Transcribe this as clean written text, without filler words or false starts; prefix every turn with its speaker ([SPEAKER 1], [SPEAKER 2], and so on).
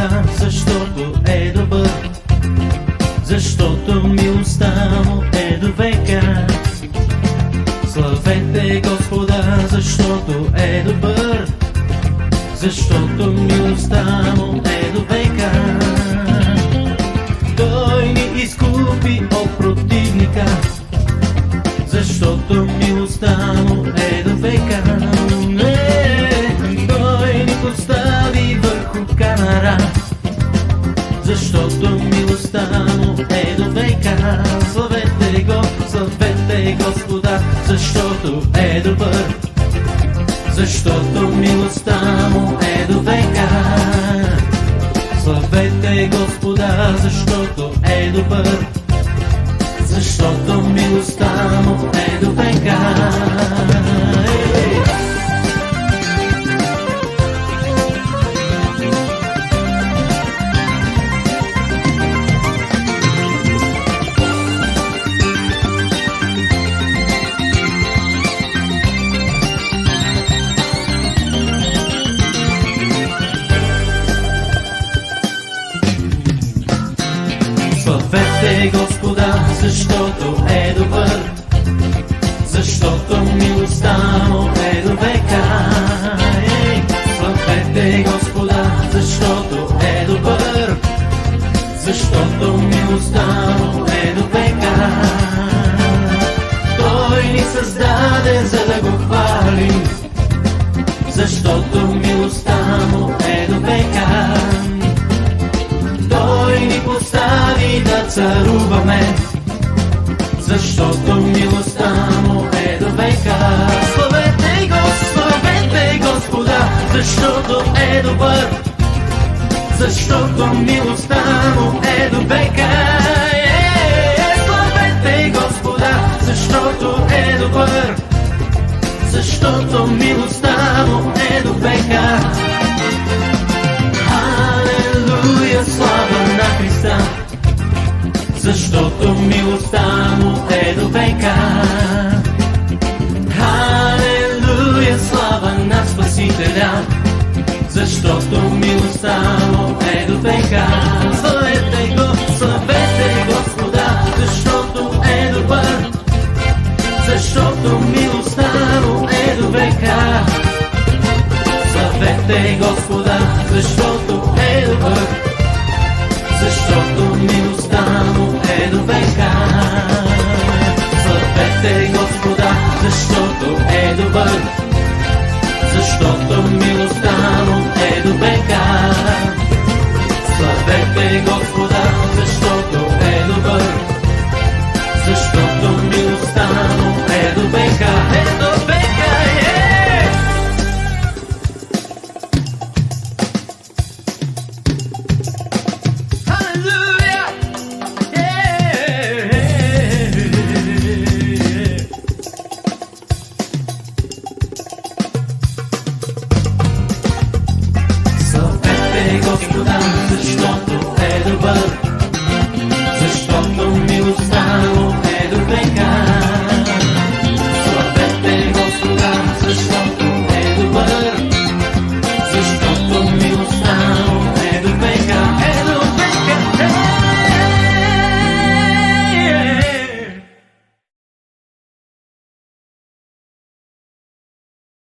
[SPEAKER 1] Господа, защото е добър, защото милостта му е до века. Славете Господа, защото е добър, защото милостта му е до века. Той ни изкупи от противника, защото милостта му е до века. Той ни постави върху канара, защото милостта му е до века. Славете Господа, защото е добър, защото милостта му е до века. Славете Господа, защото е добър, защото милостта му е до века. Славете Господа, защото е добър, защото милостта му е до века. Славете Господа, защото е добър, защото милостта му е до века. Той ни създаде, за да го хвалим, защото милостта му е до века. Той ни постави да царуваме, защото милостта му е до века. Славете Господа, защото е добър, защото милостта му е до века. Славете Господа, защото е добър, защото милостта му е до века. Слава на Христа, защото милостта му е до века. Халелуя, слава на Спасителя, защото милостта му е до века.